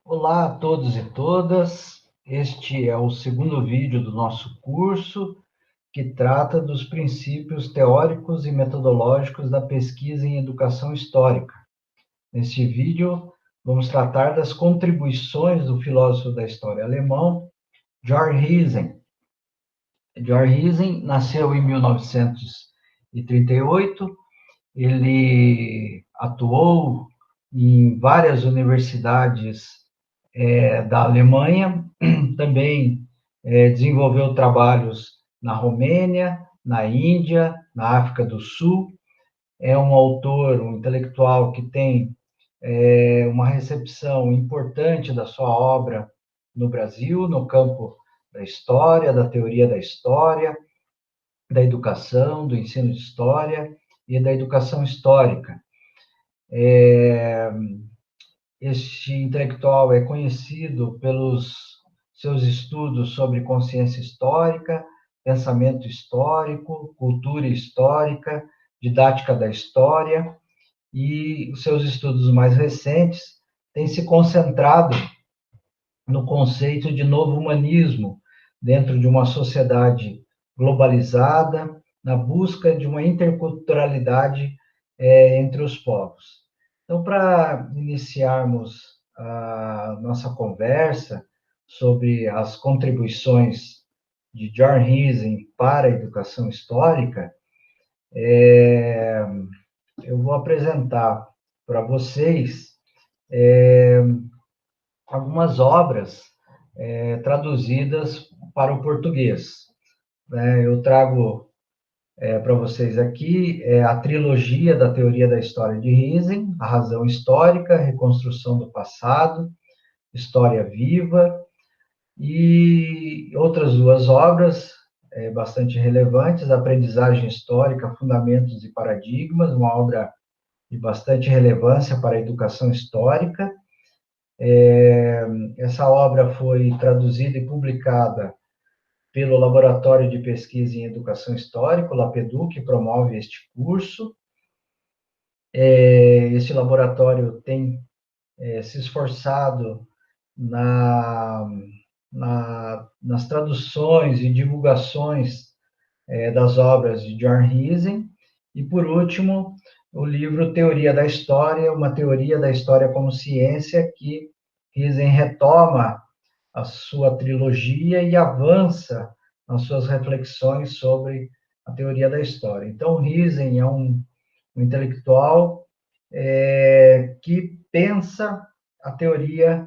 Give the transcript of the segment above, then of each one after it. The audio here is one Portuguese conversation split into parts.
Olá a todos e todas. Este é o segundo vídeo do nosso curso que trata dos princípios teóricos e metodológicos da pesquisa em educação histórica. Neste vídeo, vamos tratar das contribuições do filósofo da história alemão, Georg Hisen. Georg Hisen nasceu em 1938. Ele atuou em várias universidades da Alemanha, também desenvolveu trabalhos na Romênia, na Índia, na África do Sul. É um autor, um intelectual que tem uma recepção importante da sua obra no Brasil, no campo da história, da teoria da história, da educação, do ensino de história e da educação histórica. Este intelectual é conhecido pelos seus estudos sobre consciência histórica, pensamento histórico, cultura histórica, didática da história, e os seus estudos mais recentes têm se concentrado no conceito de novo humanismo dentro de uma sociedade globalizada, na busca de uma interculturalidade entre os povos. Então, para iniciarmos a nossa conversa sobre as contribuições de John Hisen para a educação histórica, eu vou apresentar para vocês algumas obras traduzidas para o português. Eu trago para vocês aqui a trilogia da teoria da história de Hisen, A Razão Histórica, Reconstrução do Passado, História Viva, e outras duas obras bastante relevantes, Aprendizagem Histórica, Fundamentos e Paradigmas, uma obra de bastante relevância para a educação histórica. Essa obra foi traduzida e publicada pelo Laboratório de Pesquisa em Educação Histórica, o LAPEDU, que promove este curso. Este laboratório tem se esforçado nas traduções e divulgações das obras de John Hisen. E, por último, o livro Teoria da História, uma teoria da história como ciência, que Hisen retoma a sua trilogia e avança nas suas reflexões sobre a teoria da história. Então, Hisen é um intelectual que pensa a teoria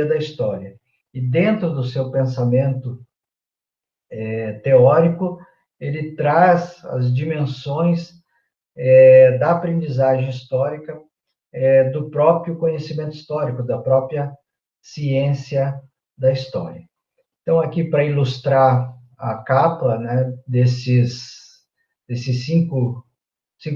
da história. E dentro do seu pensamento teórico, ele traz as dimensões da aprendizagem histórica, do próprio conhecimento histórico, da própria ciência da história. Então, aqui para ilustrar a capa, né, desses cinco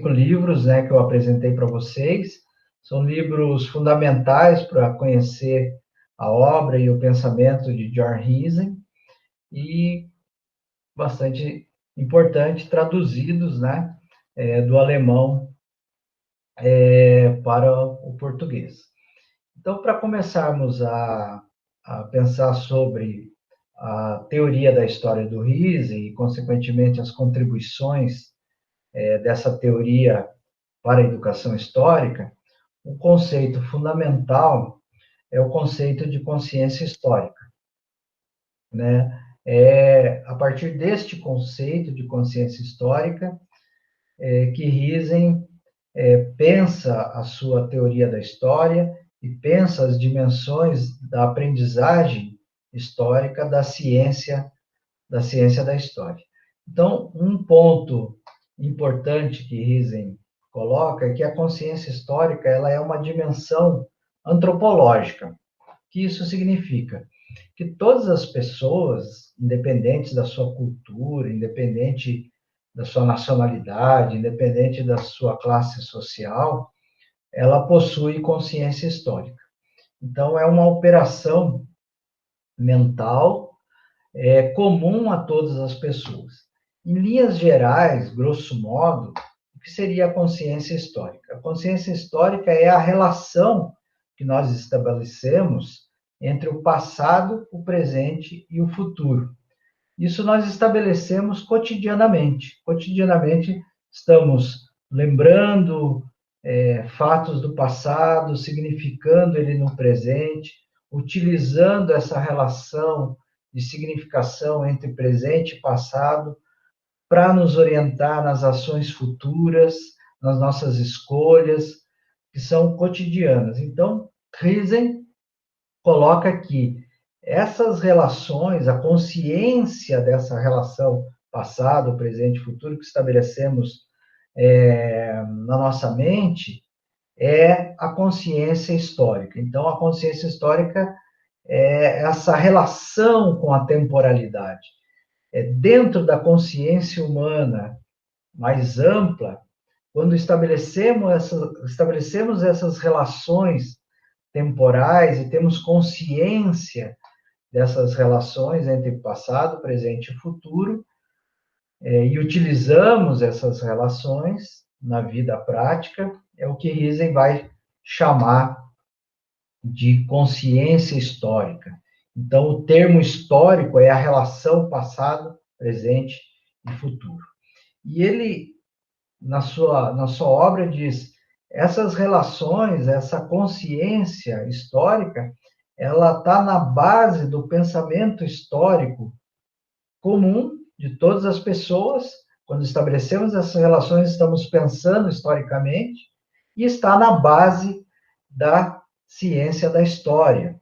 livros, né, que eu apresentei para vocês, são livros fundamentais para conhecer a obra e o pensamento de John Hisen, e bastante importante, traduzidos, né, do alemão para o português. Então, para começarmos a pensar sobre a teoria da história do Hisen e, consequentemente, as contribuições dessa teoria para a educação histórica, o conceito fundamental é o conceito de consciência histórica, né? É a partir deste conceito de consciência histórica que Hisen pensa a sua teoria da história e pensa as dimensões da aprendizagem histórica da ciência da história. Então, um ponto importante que Hisen coloca é que a consciência histórica ela é uma dimensão antropológica. O que isso significa? Que todas as pessoas, independentes da sua cultura, independente da sua nacionalidade, independente da sua classe social, ela possui consciência histórica. Então, é uma operação mental comum a todas as pessoas. Em linhas gerais, grosso modo, o que seria a consciência histórica? A consciência histórica é a relação que nós estabelecemos entre o passado, o presente e o futuro. Isso nós estabelecemos cotidianamente. Cotidianamente estamos lembrando fatos do passado, significando ele no presente, utilizando essa relação de significação entre presente e passado para nos orientar nas ações futuras, nas nossas escolhas, que são cotidianas. Então, Riesen coloca aqui essas relações, a consciência dessa relação passado, presente e futuro que estabelecemos na nossa mente, é a consciência histórica. Então, a consciência histórica é essa relação com a temporalidade. Dentro da consciência humana mais ampla, quando estabelecemos essas relações temporais e temos consciência dessas relações entre passado, presente e futuro, e utilizamos essas relações na vida prática, é o que Riesen vai chamar de consciência histórica. Então, o termo histórico é a relação passado, presente e futuro. E ele, na sua obra, diz: essas relações, essa consciência histórica, ela está na base do pensamento histórico comum de todas as pessoas. Quando estabelecemos essas relações, estamos pensando historicamente, e está na base da ciência da história.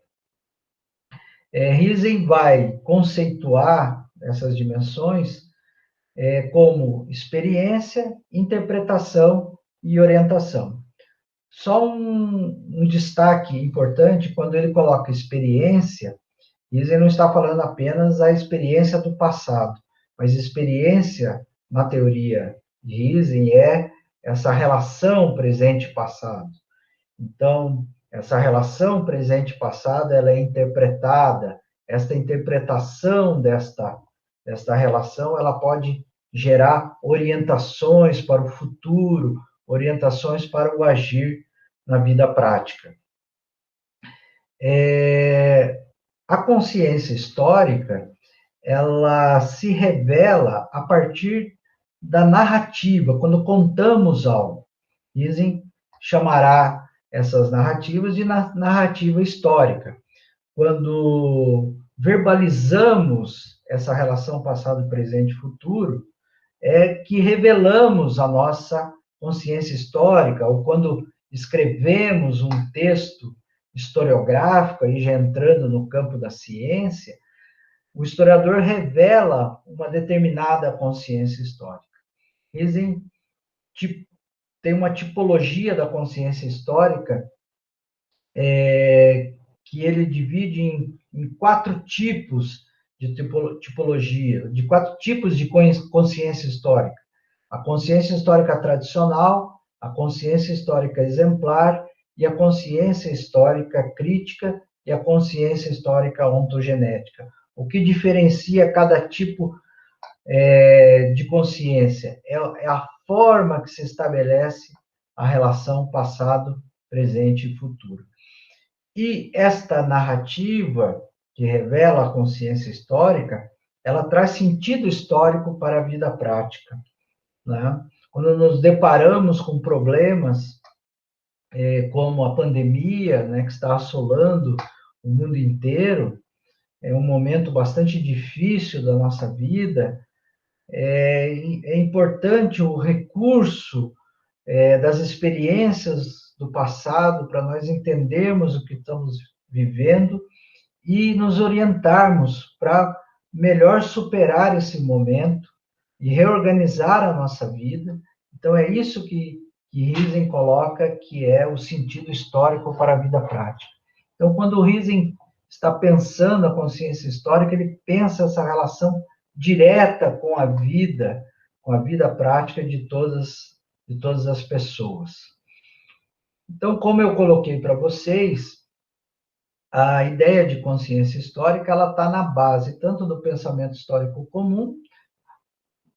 Riesen vai conceituar essas dimensões como experiência, interpretação e orientação. Só um destaque importante, quando ele coloca experiência, Riesen não está falando apenas a experiência do passado, mas experiência, na teoria de Riesen, é essa relação presente-passado. Então, essa relação presente-passado, ela é interpretada, esta interpretação desta relação, ela pode gerar orientações para o futuro, orientações para o agir na vida prática. A consciência histórica, ela se revela a partir da narrativa, quando contamos algo. Riesen chamará essas narrativas de narrativa histórica. Quando verbalizamos essa relação passado, presente e futuro, é que revelamos a nossa consciência histórica, ou quando escrevemos um texto historiográfico, aí já entrando no campo da ciência, o historiador revela uma determinada consciência histórica. Riesen tem uma tipologia da consciência histórica que ele divide em 4 tipos de tipologia, de 4 tipos de consciência histórica. A consciência histórica tradicional, a consciência histórica exemplar e a consciência histórica crítica e a consciência histórica ontogenética. O que diferencia cada tipo de consciência é a forma que se estabelece a relação passado, presente e futuro. E esta narrativa que revela a consciência histórica, ela traz sentido histórico para a vida prática, né? Quando nos deparamos com problemas como a pandemia, né, que está assolando o mundo inteiro, é um momento bastante difícil da nossa vida. É importante o recurso das experiências do passado para nós entendermos o que estamos vivendo e nos orientarmos para melhor superar esse momento e reorganizar a nossa vida. Então, é isso que Riesen coloca que é o sentido histórico para a vida prática. Então, quando o Riesen está pensando a consciência histórica, ele pensa essa relação direta com a vida prática de todas as pessoas. Então, como eu coloquei para vocês, a ideia de consciência histórica ela está na base tanto do pensamento histórico comum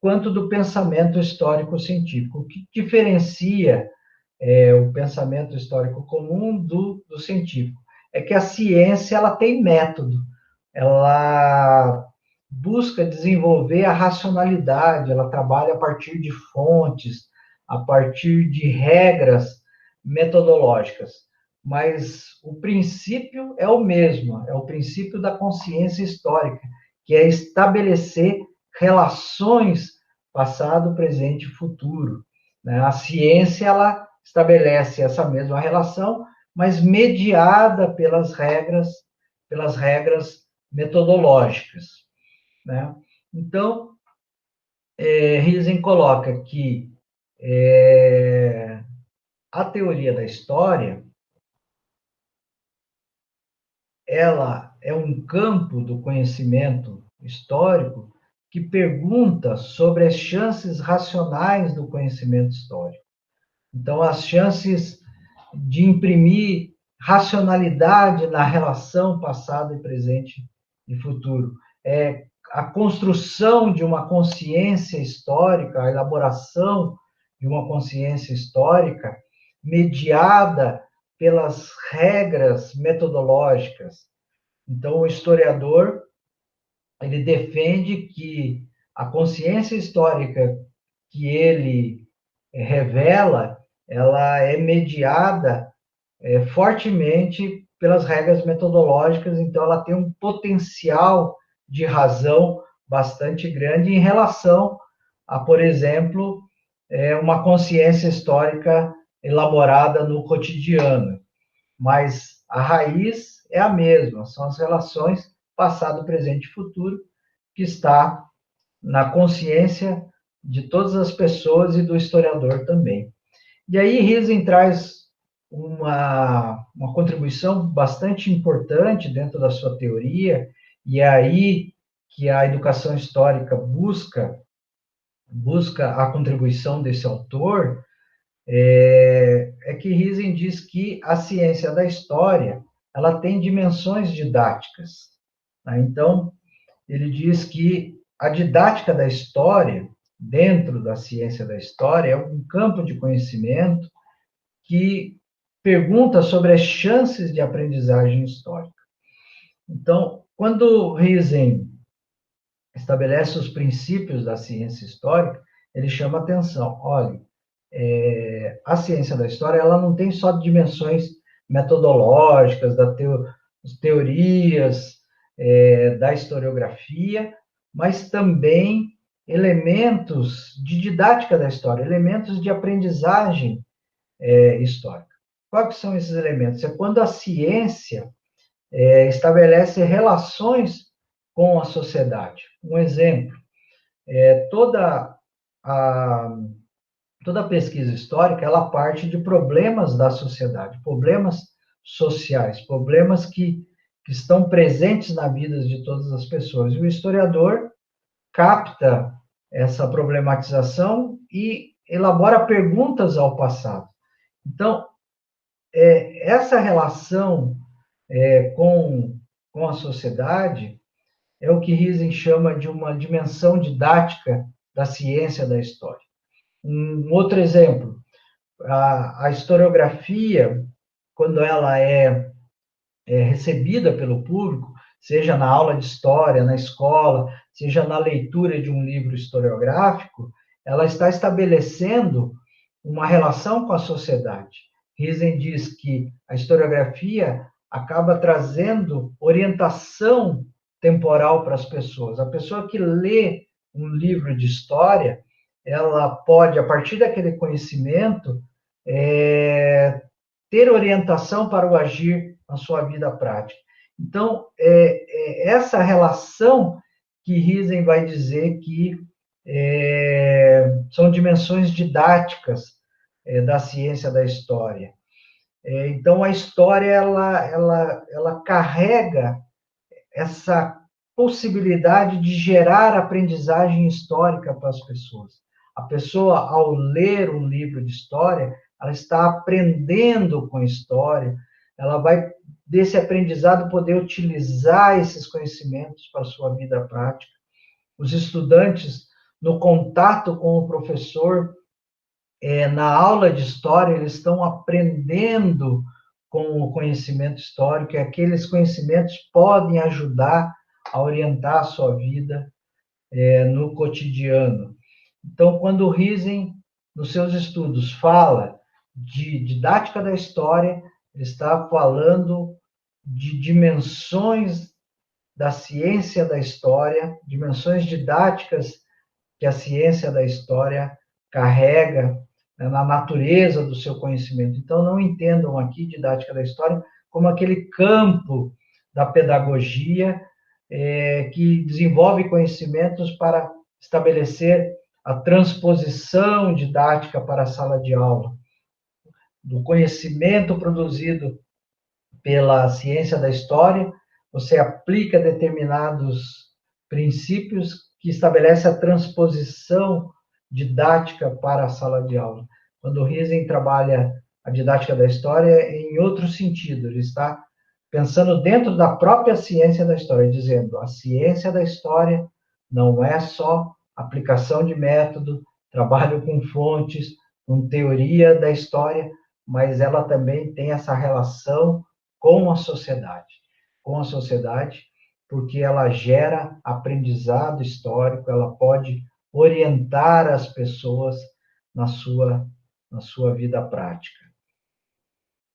quanto do pensamento histórico científico. O que diferencia o pensamento histórico comum do científico, é que a ciência ela tem método, ela busca desenvolver a racionalidade, ela trabalha a partir de fontes, a partir de regras metodológicas, mas o princípio é o mesmo, é o princípio da consciência histórica, que é estabelecer relações passado, presente e futuro. Né? A ciência ela estabelece essa mesma relação, mas mediada pelas regras metodológicas. Né? Então, Riesen coloca que a teoria da história ela é um campo do conhecimento histórico que pergunta sobre as chances racionais do conhecimento histórico. Então, as chances de imprimir racionalidade na relação passado e presente e futuro. É a construção de uma consciência histórica, a elaboração de uma consciência histórica mediada pelas regras metodológicas. Então, o historiador ele defende que a consciência histórica que ele revela, ela é mediada fortemente pelas regras metodológicas, então ela tem um potencial de razão bastante grande em relação a, por exemplo, uma consciência histórica elaborada no cotidiano. Mas a raiz é a mesma, são as relações passado, presente e futuro, que está na consciência de todas as pessoas e do historiador também. E aí Riesen traz uma contribuição bastante importante dentro da sua teoria, e é aí que a educação histórica busca a contribuição desse autor, é que Riesen diz que a ciência da história ela tem dimensões didáticas. Tá? Então, ele diz que a didática da história, dentro da ciência da história, é um campo de conhecimento que pergunta sobre as chances de aprendizagem histórica. Então, quando Riesen estabelece os princípios da ciência histórica, ele chama atenção. Olha, a ciência da história ela não tem só dimensões metodológicas, teorias, da historiografia, mas também elementos de didática da história, elementos de aprendizagem histórica. Quais são esses elementos? É quando a ciência estabelece relações com a sociedade. Um exemplo, toda a toda pesquisa histórica ela parte de problemas da sociedade, problemas sociais, problemas que estão presentes na vida de todas as pessoas. E o historiador capta essa problematização e elabora perguntas ao passado. Então, essa relação com a sociedade é o que Riesen chama de uma dimensão didática da ciência da história. Um outro exemplo, a historiografia, quando ela é recebida pelo público, seja na aula de história, na escola, seja na leitura de um livro historiográfico, ela está estabelecendo uma relação com a sociedade. Riesen diz que a historiografia acaba trazendo orientação temporal para as pessoas. A pessoa que lê um livro de história, ela pode, a partir daquele conhecimento, ter orientação para o agir na sua vida prática. Então, essa relação que Riesen vai dizer que são dimensões didáticas da ciência da história. Então, a história ela carrega essa possibilidade de gerar aprendizagem histórica para as pessoas. A pessoa, ao ler um livro de história, ela está aprendendo com a história, ela vai, desse aprendizado, poder utilizar esses conhecimentos para a sua vida prática. Os estudantes, no contato com o professor, na aula de história, eles estão aprendendo com o conhecimento histórico, e aqueles conhecimentos podem ajudar a orientar a sua vida no cotidiano. Então, quando o Riesen, nos seus estudos, fala de didática da história, ele está falando de dimensões da ciência da história, dimensões didáticas que a ciência da história carrega, né, na natureza do seu conhecimento. Então, não entendam aqui didática da história como aquele campo da pedagogia que desenvolve conhecimentos para estabelecer a transposição didática para a sala de aula, do conhecimento produzido pela ciência da história, você aplica determinados princípios que estabelecem a transposição didática para a sala de aula. Quando o Riesen trabalha a didática da história, é em outro sentido, ele está pensando dentro da própria ciência da história, dizendo: a ciência da história não é só aplicação de método, trabalho com fontes, com teoria da história, mas ela também tem essa relação com a sociedade, porque ela gera aprendizado histórico, ela pode orientar as pessoas na sua vida prática.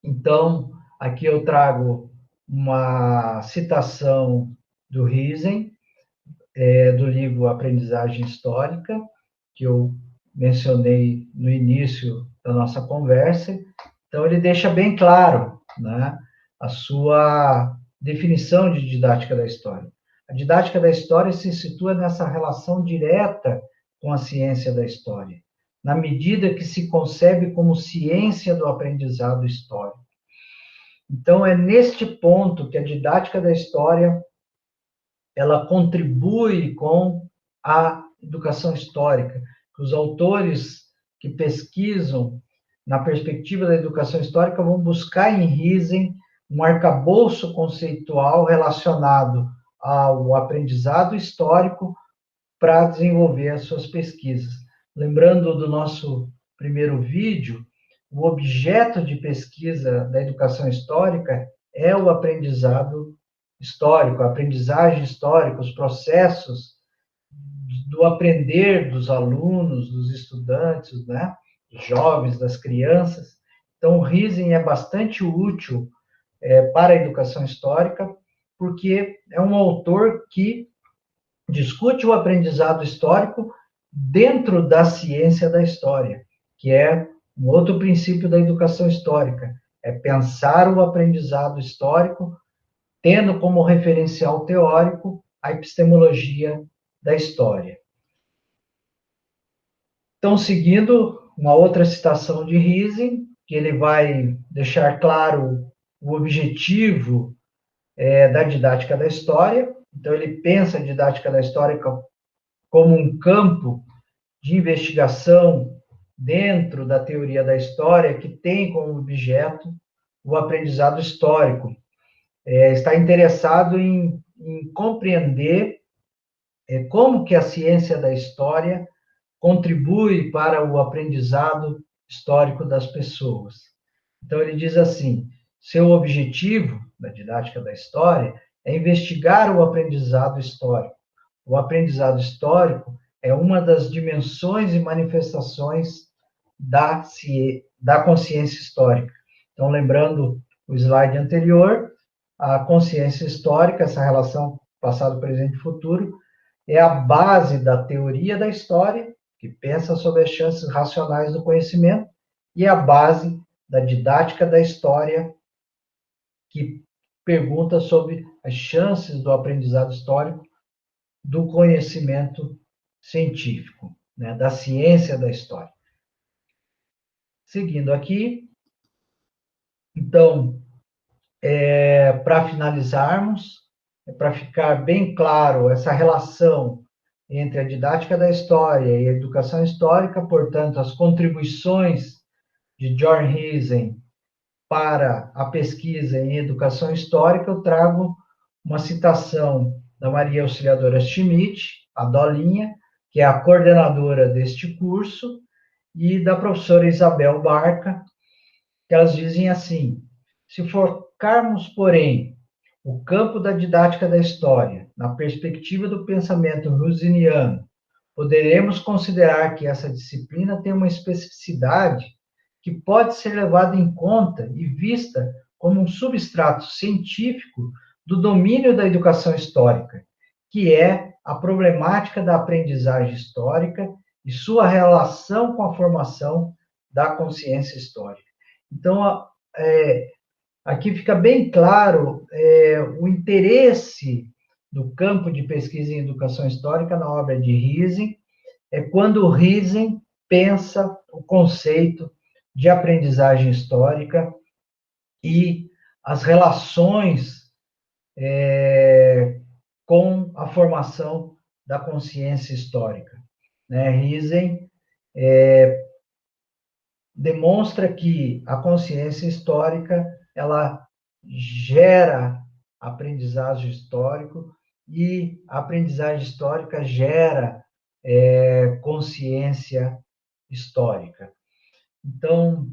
Então, aqui eu trago uma citação do Riesen, do livro Aprendizagem Histórica, que eu mencionei no início da nossa conversa. Então, ele deixa bem claro, né, a sua definição de didática da história. A didática da história se situa nessa relação direta com a ciência da história, na medida que se concebe como ciência do aprendizado histórico. Então, é neste ponto que a didática da história ela contribui com a educação histórica. Os autores que pesquisam na perspectiva da educação histórica vão buscar em Riesen um arcabouço conceitual relacionado ao aprendizado histórico para desenvolver as suas pesquisas. Lembrando do nosso primeiro vídeo, o objeto de pesquisa da educação histórica é o aprendizado histórico, a aprendizagem histórica, os processos do aprender dos alunos, dos estudantes, né? Dos jovens, das crianças. Então, o Riesen é bastante útil para a educação histórica, porque é um autor que discute o aprendizado histórico dentro da ciência da história, que é um outro princípio da educação histórica, é pensar o aprendizado histórico tendo como referencial teórico a epistemologia da história. Então, seguindo uma outra citação de Riesen, que ele vai deixar claro o objetivo da didática da história. Então, ele pensa a didática da história como um campo de investigação dentro da teoria da história que tem como objeto o aprendizado histórico. Está interessado em compreender como que a ciência da história contribui para o aprendizado histórico das pessoas. Então, ele diz assim: seu objetivo da didática da história é investigar o aprendizado histórico. O aprendizado histórico é uma das dimensões e manifestações da consciência histórica. Então, lembrando o slide anterior, a consciência histórica, essa relação passado, presente e futuro, é a base da teoria da história, que pensa sobre as chances racionais do conhecimento, e a base da didática da história, que pergunta sobre as chances do aprendizado histórico do conhecimento científico, né, da ciência da história. Seguindo aqui, então, para finalizarmos, para ficar bem claro essa relação entre a didática da história e a educação histórica, portanto, as contribuições de John Riesen para a pesquisa em educação histórica, eu trago uma citação da Maria Auxiliadora Schmidt, a Dolinha, que é a coordenadora deste curso, e da professora Isabel Barca, que elas dizem assim: se focarmos, porém, o campo da didática da história na perspectiva do pensamento rusiniano, poderemos considerar que essa disciplina tem uma especificidade que pode ser levada em conta e vista como um substrato científico do domínio da educação histórica, que é a problemática da aprendizagem histórica e sua relação com a formação da consciência histórica. Então, aqui fica bem claro o interesse do campo de pesquisa em educação histórica na obra de Riesing, é quando Riesing pensa o conceito de aprendizagem histórica e as relações com a formação da consciência histórica. Né? Riesing demonstra que a consciência histórica ela gera aprendizagem histórico e a aprendizagem histórica gera consciência histórica. Então,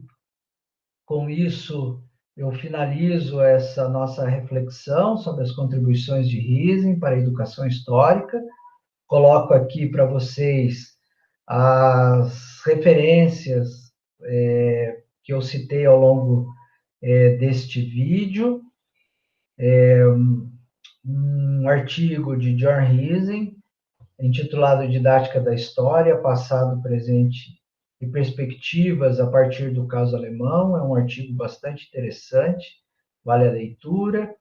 com isso, eu finalizo essa nossa reflexão sobre as contribuições de Riesing para a educação histórica. Coloco aqui para vocês as referências que eu citei ao longo deste vídeo. Um artigo de John Riesing, intitulado Didática da História, Passado, Presente e Perspectivas a partir do caso alemão. É um artigo bastante interessante, vale a leitura.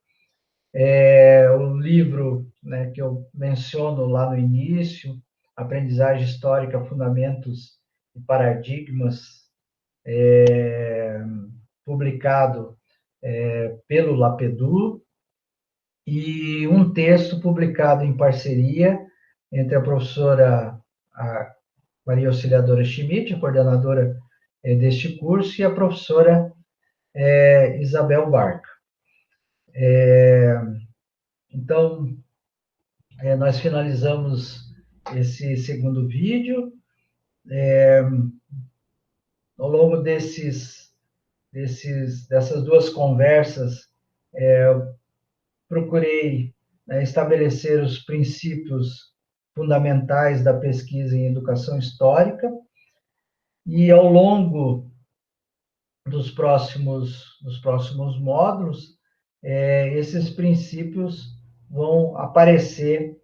O livro, né, que eu menciono lá no início, Aprendizagem Histórica, Fundamentos e Paradigmas, publicado pelo Lapedu, e um texto publicado em parceria entre a professora Maria Auxiliadora Schmidt, a coordenadora deste curso, e a professora Isabel Barca. Então, nós finalizamos esse segundo vídeo. Ao longo dessas duas conversas, procurei estabelecer os princípios fundamentais da pesquisa em educação histórica, e ao longo dos próximos módulos, esses princípios vão aparecer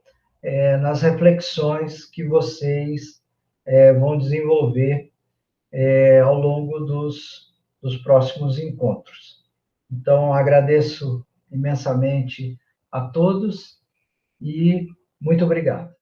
nas reflexões que vocês vão desenvolver ao longo dos próximos encontros. Então, agradeço imensamente a todos e muito obrigado.